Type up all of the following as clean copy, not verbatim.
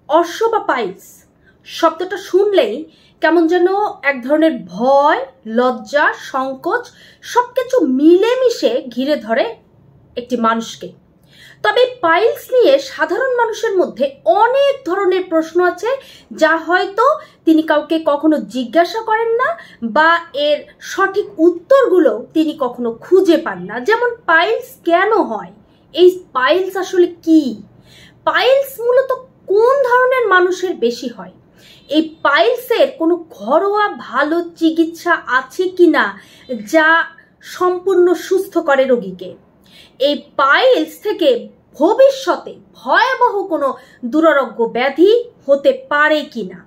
অশ্ব বা পাইলস শব্দটা শুনলেই কেমন যেন এক ধরনের ভয়, লজ্জা, সংকোচ সবকিছু মিলেমিশে ঘিরে ধরে একটি মানুষকে। তবে পাইলস নিয়ে সাধারণ মানুষের মধ্যে অনেক ধরনের প্রশ্ন আছে, যা হয়তো তিনি কাউকে কখনো জিজ্ঞাসা করেন না বা এর সঠিক উত্তরগুলো তিনি কখনো খুঁজে পান না। যেমন পাইলস কেন হয়, এই পাইলস আসলে কি, পাইলস মূলত কোন ধরনের মানুষের বেশি হয়, এই পাইলসের কোনো ঘরোয়া ভালো চিকিৎসা আছে কিনা যা সম্পূর্ণ সুস্থ করে রোগীকে, এই পাইলস থেকে ভবিষ্যতে ভয়াবহ কোনো দুরারোগ্য ব্যাধি হতে পারে কিনা,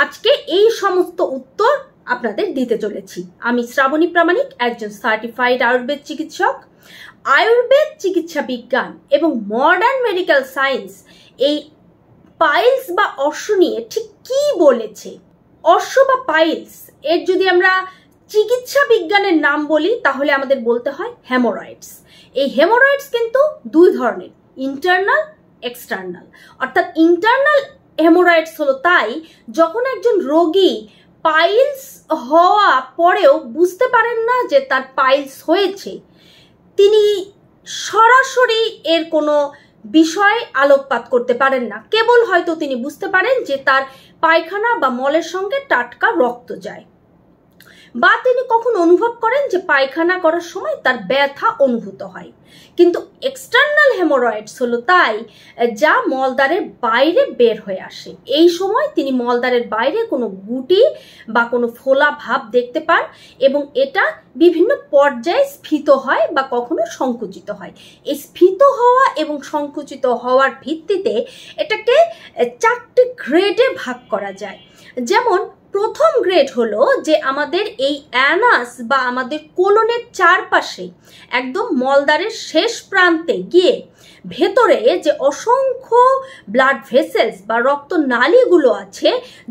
আজকে এই সমস্ত উত্তর আপনাদের দিতে চলেছি। আমি শ্রাবণী প্রামাণিক, একজন সার্টিফাইড আয়ুর্বেদ চিকিৎসক। আয়ুর্বেদ চিকিৎসা বিজ্ঞান এবং মডার্ন মেডিকেল সায়েন্স এই পাইলস বা অশ্ব নিয়ে ঠিক কি বলেছে। অশ্ব বা পাইলস এর যদি আমরা চিকিৎসা বিজ্ঞানের নাম বলি তাহলে আমাদের বলতে হয় হেমোরয়েডস। এই হেমোরয়েডস কিন্তু দুই ধরনের, ইন্টারনাল, এক্সটার্নাল। অর্থাৎ ইন্টারনাল হেমোরয়েডস হলো তাই যখন একজন রোগী পাইলস হওয়া পরেও বুঝতে পারেন না যে তার পাইলস হয়েছে, তিনি সরাসরি এর কোনো বিষয় আলোকপাত করতে পারেন না, কেবল হয়তো তিনি বুঝতে পারেন যে তার পায়খানা বা মলের সঙ্গে টাটকা রক্ত যায়, বা তিনি কখন অনুভব করেন যে পায়খানা করার সময় তার ব্যথা অনুভূত হয়। কিন্তু এক্সটার্নাল হেমোরয়েডস হলো তাই যা মলদ্বারের বাইরে বের হয়ে আসে। এই সময় তিনি মলদ্বারের বাইরে কোনো গুটি বা কোনো ফোলা ভাব দেখতে পান এবং এটা বিভিন্ন পর্যায়ে স্ফীত হয় বা কখনো সংকুচিত হয়। এই স্ফীত হওয়া এবং সংকুচিত হওয়ার ভিত্তিতে এটাকে 4টে গ্রেডে ভাগ করা যায়। যেমন প্রথম গ্রেড হলো যে আমাদের এই অ্যানাস বা আমাদের কোলনের চারপাশে একদম মলদ্বারের শেষ প্রান্তে গিয়ে ভেতরে যে অসংখ্য ব্লাড ভেসেলস বা রক্তনালীগুলো আছে,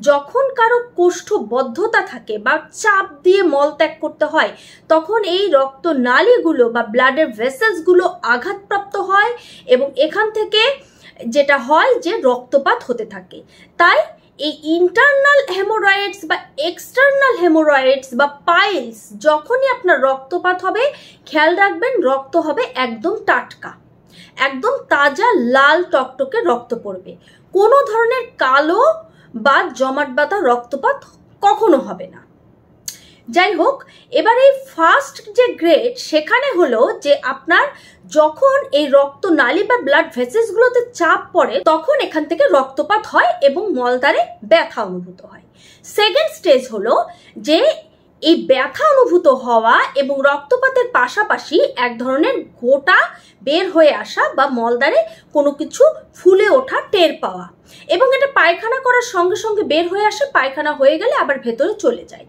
যখন কারো কোষ্ঠবদ্ধতা থাকে বা চাপ দিয়ে মল ত্যাগ করতে হয় তখন এই রক্তনালীগুলো বা ব্লাডের ভেসেলসগুলো আঘাতপ্রাপ্ত হয় এবং এখান থেকে যেটা হয় যে রক্তপাত হতে থাকে। তাই এই ইন্টারনাল হেমোরয়েডস বা এক্সটার্নাল হেমোরয়েডস বা পাইলস যখনই আপনার রক্তপাত হবে, খেয়াল রাখবেন রক্ত হবে একদম টাটকা, একদম তাজা লাল টকটকে রক্ত পড়বে, কোনো ধরনের কালো বা জমাট বাঁধা রক্তপাত কখনো হবে না। যাই হোক, এবার এই ফার্স্ট যে গ্রেড সেখানে হলো যে আপনার যখন এই রক্তনালী বা ব্লাড ভেসেলসগুলোতে চাপ পড়ে তখন এখান থেকে রক্তপাত হয় এবং মলদ্বারে ব্যথা অনুভূত হয়। সেকেন্ড স্টেজ হলো যে এই ব্যথা অনুভূত হওয়া এবং রক্তপাতের পাশাপাশি এক ধরনের গোটা বের হয়ে আসা বা মলদ্বারে কোনো কিছু ফুলে ওঠা টের পাওয়া, এবং এটা পায়খানা করার সঙ্গে সঙ্গে বের হয়ে আসে, পায়খানা হয়ে গেলে আবার ভেতরে চলে যায়।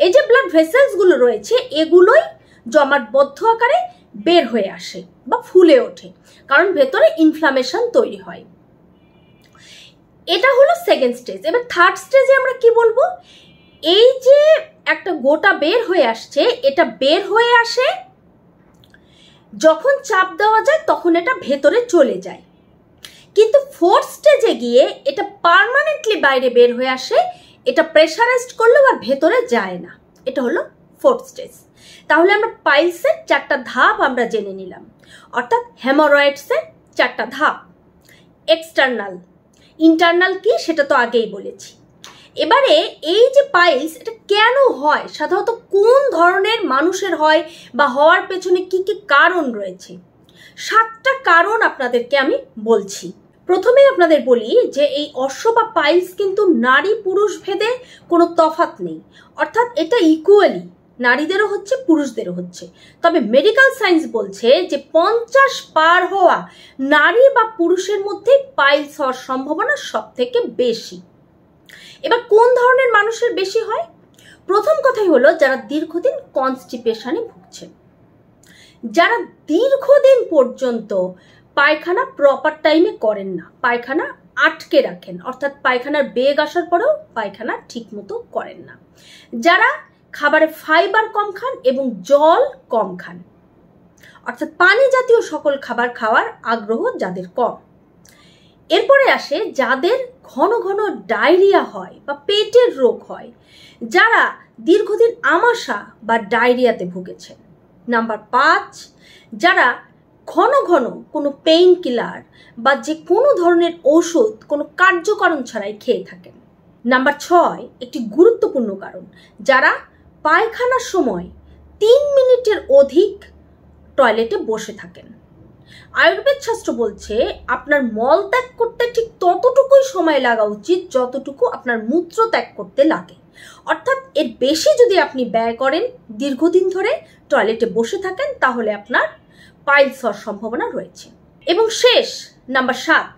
এই যে ব্লাড ভেসেলসগুলো রয়েছে এগুলোই জমাটবদ্ধ আকারে বের হয়ে আসে বা ফুলে ওঠে, কারণ ভেতরে ইনফ্লামেশন তৈরি হয়। এটা হলো সেকেন্ড স্টেজ। এবার থার্ড স্টেজে আমরা কি বলবো, এই যে একটা গোটা বের হয়ে আসছে, এটা বের হয়ে আসে যখন চাপ দেওয়া যায় তখন এটা ভেতরে চলে যায়, কিন্তু ফোর্থ স্টেজে গিয়ে এটা পার্মানেন্টলি বাইরে বের হয়ে আসে, এটা প্রেসারাইজড করলেও আর ভেতরে যায় না। এটা হলো ফোর্থ স্টেজ। তাহলে আমরা পাইলসের 4টা ধাপ আমরা জেনে নিলাম, অর্থাৎ হেমোরয়েডসের 4টা ধাপ। এক্সটার্নাল, ইন্টারনাল কি সেটা তো আগেই বলেছি। এবারে এই যে পাইলস এটা কেন হয়, সাধারণত কোন ধরনের মানুষের হয় বা হওয়ার পেছনে কি কি কারণ রয়েছে, 7টা কারণ আপনাদেরকে আমি বলছি। প্রথমেই আপনাদের বলি যে এই অশ্ব বা পাইলস কিন্তু নারী পুরুষ ভেদে কোনো তফাৎ নেই, অর্থাৎ এটা ইকুয়ালি নারীদেরও হচ্ছে পুরুষদেরও হচ্ছে। তবে মেডিকেল সায়েন্স বলছে যে 50 পার হওয়া নারী বা পুরুষের মধ্যে পাইলস হওয়ার সম্ভাবনা সব থেকে বেশি। এবার কোন ধরনের মানুষের বেশি হয়, প্রথম কথাই হলো যারা দীর্ঘদিন কনস্টিপেশনে ভুগছেন, যারা দীর্ঘদিন পর্যন্ত পায়খানা প্রপার টাইমে করেন না, পায়খানা আটকে রাখেন, অর্থাৎ পায়খানার বেগ আসার পরেও পায়খানা ঠিক মতো করেন না, যারা খাবারে ফাইবার কম খান এবং জল কম খান, অর্থাৎ পানি জাতীয় সকল খাবার খাওয়ার আগ্রহ যাদের কম, এরপরে আসে যাদের ঘন ঘন ডায়রিয়া হয় বা পেটের রোগ হয়, যারা দীর্ঘদিন আমাশা বা ডায়রিয়াতে ভুগেছেন। নাম্বার 5, যারা ঘন ঘন কোনো পেইন কিলার বা যে কোনো ধরনের ওষুধ কোনো কার্যকারণ ছাড়াই খেয়ে থাকেন। নাম্বার 6, একটি গুরুত্বপূর্ণ কারণ, যারা পায়খানার সময় 3 মিনিটের অধিক টয়লেটে বসে থাকেন। আয়ুর্বেদ শাস্ত্র বলছে আপনার মল ত্যাগ করতে ঠিক ততটুকুই সময় লাগা উচিত যতটুকু আপনার মূত্র ত্যাগ করতে লাগে। অর্থাৎ এর বেশি যদি আপনি ব্যয় করেন, দীর্ঘদিন ধরে টয়লেটে বসে থাকেন, তাহলে আপনার পাইলস হওয়ার সম্ভাবনা রয়েছে। এবং শেষ নাম্বার 7,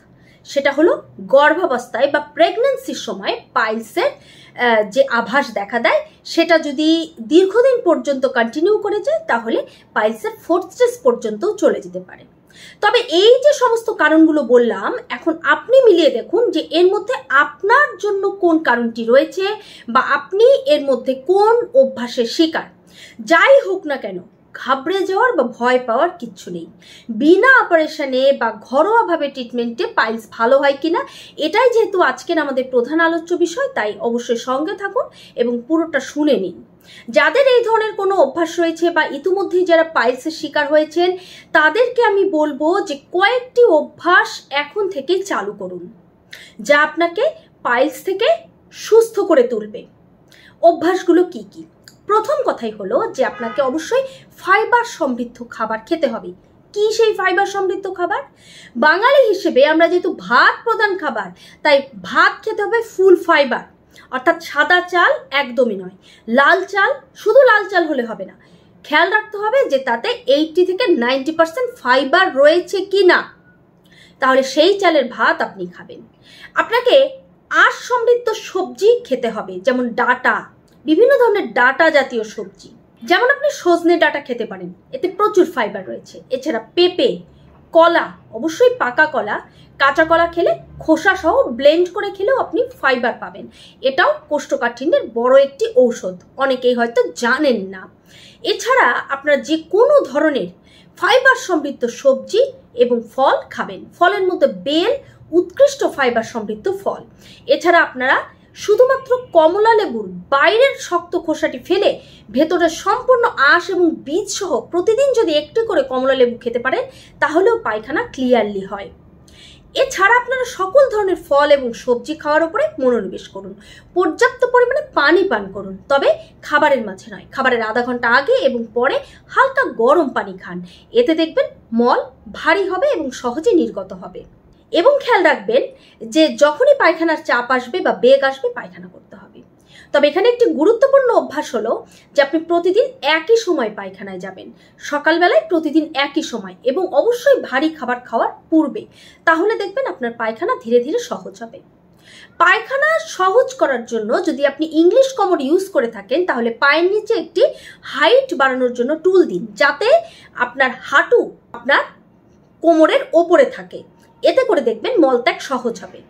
সেটা হলো গর্ভাবস্থায় বা প্রেগন্যান্সির সময় পাইলসের যে আভাস দেখা দেয়, সেটা যদি দীর্ঘদিন পর্যন্ত কন্টিনিউ করে যায়, তাহলে পাইলসের 4th স্টেজ পর্যন্তও চলে যেতে পারে। তবে এই যে সমস্ত কারণগুলো বললাম, এখন আপনি মিলিয়ে দেখুন যে এর মধ্যে আপনার জন্য কোন কারণটি রয়েছে বা আপনি এর মধ্যে কোন অভ্যাসের শিকার। যাই হোক না কেন, ঘাবড়ে যাওয়ার বা ভয় পাওয়ার কিচ্ছু নেই। বিনা অপারেশনে বা ঘরোয়াভাবে ট্রিটমেন্টে পাইলস ভালো হয় কিনা, এটাই যেহেতু আজকের আমাদের প্রধান আলোচ্য বিষয়, তাই অবশ্যই সঙ্গে থাকুন এবং পুরোটা শুনে নিন। যাদের এই ধরনের কোনো অভ্যাস রয়েছে বা ইতিমধ্যেই যারা পাইলসের শিকার হয়েছেন, তাদেরকে আমি বলবো যে কয়েকটি অভ্যাস এখন থেকেই চালু করুন, যা আপনাকে পাইলস থেকে সুস্থ করে তুলবে। অভ্যাসগুলো কি কি? প্রথম কথাই হলো যে আপনাকে অবশ্যই ফাইবার সমৃদ্ধ খাবার খেতে হবে। কি সেই ফাইবার সমৃদ্ধ খাবার? বাঙালি হিসেবে আমরা যেহেতু ভাত প্রধান খাবার, তাই ভাত খেতে হবে ফুল ফাইবার, অর্থাৎ সাদা চাল একদমই নয়, লাল চাল। শুধু লাল চাল হলে হবে না, খেয়াল রাখতে হবে যে তাতে 80 থেকে 90% ফাইবার রয়েছে কি না, তাহলে সেই চালের ভাত আপনি খাবেন। আপনাকে আঁশ সমৃদ্ধ সবজি খেতে হবে, যেমন ডাঁটা, বিভিন্ন ধরনের ডাঁটা জাতীয় সবজি, যেমন আপনি সজনে ডাঁটা খেতে পারেন, এতে প্রচুর ফাইবার রয়েছে। এছাড়া পেঁপে, কলা, অবশ্যই পাকা কলা, কাঁচা কলা খেলে খোসা সহ ব্লেন্ড করে খেলেও আপনি ফাইবার পাবেন। এটাও কোষ্ঠকাঠিন্যের বড় একটি ঔষধ, অনেকেই হয়তো জানেন না। এছাড়া আপনারা যে কোনো ধরনের ফাইবার সমৃদ্ধ সবজি এবং ফল খাবেন। ফলের মধ্যে বেল উৎকৃষ্ট ফাইবার সমৃদ্ধ ফল। এছাড়া আপনারা শুধুমাত্র কমলা লেবুর বাইরের শক্ত খোসাটি ফেলে ভেতরের সম্পূর্ণ আঁশ এবং বীজ সহ প্রতিদিন যদি একটু করে কমলা লেবু খেতে পারেন, তাহলেও পায়খানা ক্লিয়ারলি হয়। এছাড়া আপনারা সকল ধরনের ফল এবং সবজি খাওয়ার উপরে মনোনিবেশ করুন। পর্যাপ্ত পরিমাণে পানি পান করুন, তবে খাবারের মাঝে নয়, খাবারের আধা ঘন্টা আগে এবং পরে হালকা গরম পানি খান। এতে দেখবেন মল ভারী হবে এবং সহজে নির্গত হবে। এবং খেয়াল রাখবেন যে যখনই পায়খানার চাপ আসবে বা বেগ আসবে, পায়খানা করতে হবে। তবে এখানে একটি গুরুত্বপূর্ণ অভ্যাস হলো যে আপনি প্রতিদিন একই সময় পায়খানায় যাবেন, সকালবেলায় প্রতিদিন একই সময়, এবং অবশ্যই ভারী খাবার খাওয়ার পূর্বে। তাহলে দেখবেন আপনার পায়খানা ধীরে ধীরে সহজ হবে। পায়খানা সহজ করার জন্য যদি আপনি ইংলিশ কমোড ইউজ করে থাকেন, তাহলে পায়ের নিচে একটি হাইট বাড়ানোর জন্য টুল দিন, যাতে আপনার হাঁটু আপনার কোমরের ওপরে থাকে। এতে করে দেখবেন মলত্যাগ সহজ হবে।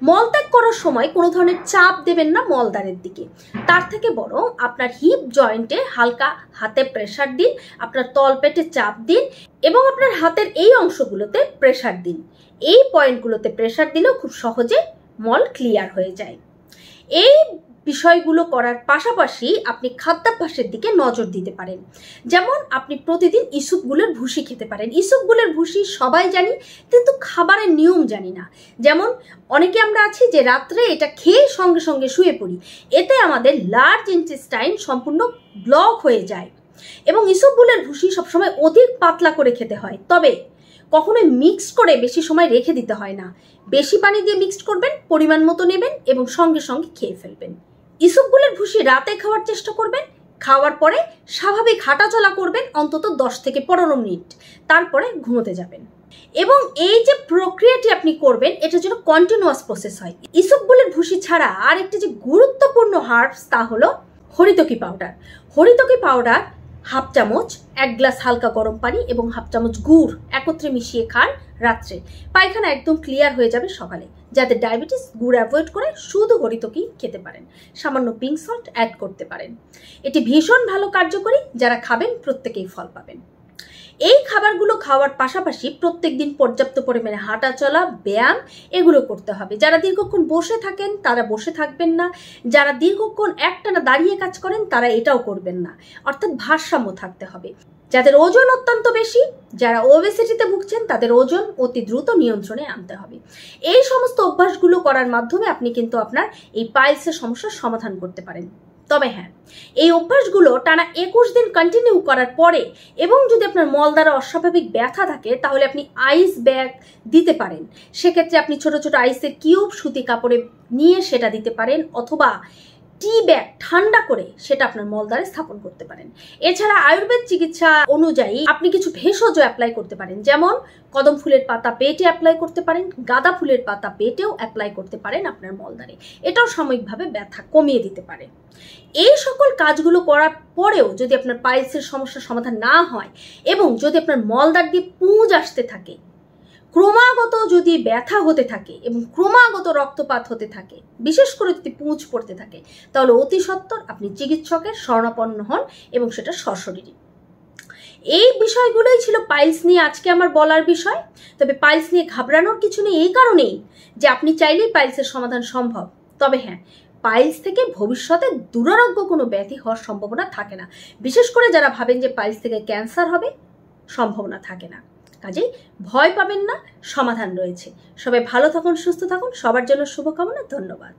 মলত্যাগ করার সময় কোনো ধরনের চাপ দেবেন না মলদ্বারের দিকে, তার থেকে বরং আপনার হিপ জয়েন্টে হালকা হাতে প্রেসার দিন, আপনার তলপেটে চাপ দিন এবং আপনার হাতের এই অংশগুলোতে প্রেসার দিন। এই পয়েন্টগুলোতে প্রেসার দিলেও খুব সহজে মল ক্লিয়ার হয়ে যায়। এই বিষয়গুলো করার পাশাপাশি আপনি খাদ্যাভ্যাসের দিকে নজর দিতে পারেন। যেমন আপনি প্রতিদিন ইসুপগুলের ভুসি খেতে পারেন। ইসুপগুলের ভুসি সবাই জানি, কিন্তু খাবারের নিয়ম জানি না। যেমন অনেকে আমরা আছি যে রাত্রে এটা খেয়ে সঙ্গে সঙ্গে শুয়ে পড়ি, এতে আমাদের লার্জ ইন্টেস্টাইন সম্পূর্ণ ব্লক হয়ে যায়। এবং ইসুপগুলের ভুসি সবসময় অধিক পাতলা করে খেতে হয়, তবে কখনোই মিক্সড করে বেশি সময় রেখে দিতে হয় না। বেশি পানি দিয়ে মিক্সড করবেন, পরিমাণ মতো নেবেন এবং সঙ্গে সঙ্গে খেয়ে ফেলবেন। ইসুপগুলের ভুসি রাতে খাওয়ার চেষ্টা করবেন। খাওয়ার পরে স্বাভাবিক হাঁটাচলা করবেন অন্তত 10 থেকে 15 মিনিট, তারপরে ঘুমোতে যাবেন। এবং এই যে প্রক্রিয়াটি আপনি করবেন, এটা যেন কন্টিনিউয়াস প্রসেস হয়। ইসুপগুলের ভুসি ছাড়া আর একটি যে গুরুত্বপূর্ণ হার্বস, তা হলো হরিতকি পাউডার। হরিতকি পাউডার 1/2 চামচ, 1 গ্লাস হালকা গরম পানি এবং 1/2 চামচ গুড় একত্রে মিশিয়ে খান রাত্রে। পায়খানা একদম ক্লিয়ার হয়ে যাবে সকালে। যাদের ডায়াবেটিস, গুড় অ্যাভয়েড করে শুধু হরিতকি খেতে পারেন, সামান্য পিঙ্ক সল্ট অ্যাড করতে পারেন। এটি ভীষণ ভালো কার্যকরী, যারা খাবেন প্রত্যেকেই ফল পাবেন। এই খাবারগুলো খাওয়ার পাশাপাশি প্রত্যেকদিন পর্যাপ্ত পরিমাণে হাঁটা চলা, ব্যায়াম এগুলো করতে হবে। যারা দীর্ঘক্ষণ বসে থাকেন তারা বসে থাকবেন না, যারা দীর্ঘক্ষণ একটানা দাঁড়িয়ে কাজ করেন তারা এটাও করবেন না, অর্থাৎ ভারসাম্য থাকতে হবে। যাদের ওজন অত্যন্ত বেশি, যারা ওবেসিটিতে ভুগছেন, তাদের ওজন অতি দ্রুত নিয়ন্ত্রণে আনতে হবে। এই সমস্ত অভ্যাসগুলো করার মাধ্যমে আপনি কিন্তু আপনার এই পাইলসের সমস্যার সমাধান করতে পারেন। তবে হ্যাঁ, এই অভ্যাসগুলো টানা 21 দিন কন্টিনিউ করার পরে এবং যদি আপনার মলদ্বারে অস্বাভাবিক ব্যথা থাকে তাহলে আপনি আইস ব্যাগ দিতে পারেন। সেক্ষেত্রে আপনি ছোট ছোট আইসের কিউব সুতি কাপড়ে নিয়ে সেটা দিতে পারেন, অথবা টি ব্যাগ ঠান্ডা করে সেটা আপনার মলদ্বারে স্থাপন করতে পারেন। এছাড়া আয়ুর্বেদ চিকিৎসা অনুযায়ী আপনি কিছু ভেষজ অ্যাপ্লাই করতে পারেন, যেমন কদম ফুলের পাতা পেটে অ্যাপ্লাই করতে পারেন, গাঁদা ফুলের পাতা পেটেও অ্যাপ্লাই করতে পারেন আপনার মলদ্বারে। এটাও সাময়িকভাবে ব্যথা কমিয়ে দিতে পারে। এই সকল কাজগুলো করার পরেও যদি আপনার পাইলসের সমস্যার সমাধান না হয় এবং যদি আপনার মলদ্বার দিয়ে পুঁজ আসতে থাকে, ক্রমাগত যদি ব্যথা হতে থাকে এবং ক্রমাগত রক্তপাত হতে থাকে, বিশেষ করে যদি পুঁজ পড়তে থাকে, তাহলে অতি সত্বর আপনি চিকিৎসকের শরণাপন্ন হন এবং সেটা সশরীরী। এই বিষয়গুলোই ছিল পাইলস নিয়ে আজকে আমার বলার বিষয়। তবে পাইলস নিয়ে ঘাবড়ানোর কিছু নেই, এই কারণেই যে আপনি চাইলেই পাইলসের সমাধান সম্ভব। তবে হ্যাঁ, পাইলস থেকে ভবিষ্যতে দুরারোগ্য কোনো ব্যাধি হওয়ার সম্ভাবনা থাকে না। বিশেষ করে যারা ভাবেন যে পাইলস থেকে ক্যান্সার হবে, সম্ভাবনা থাকে না। কাজেই ভয় পাবেন না, সমাধান রয়েছে। সবাই ভালো থাকুন, সুস্থ থাকুন, সবার জন্য শুভকামনা। ধন্যবাদ।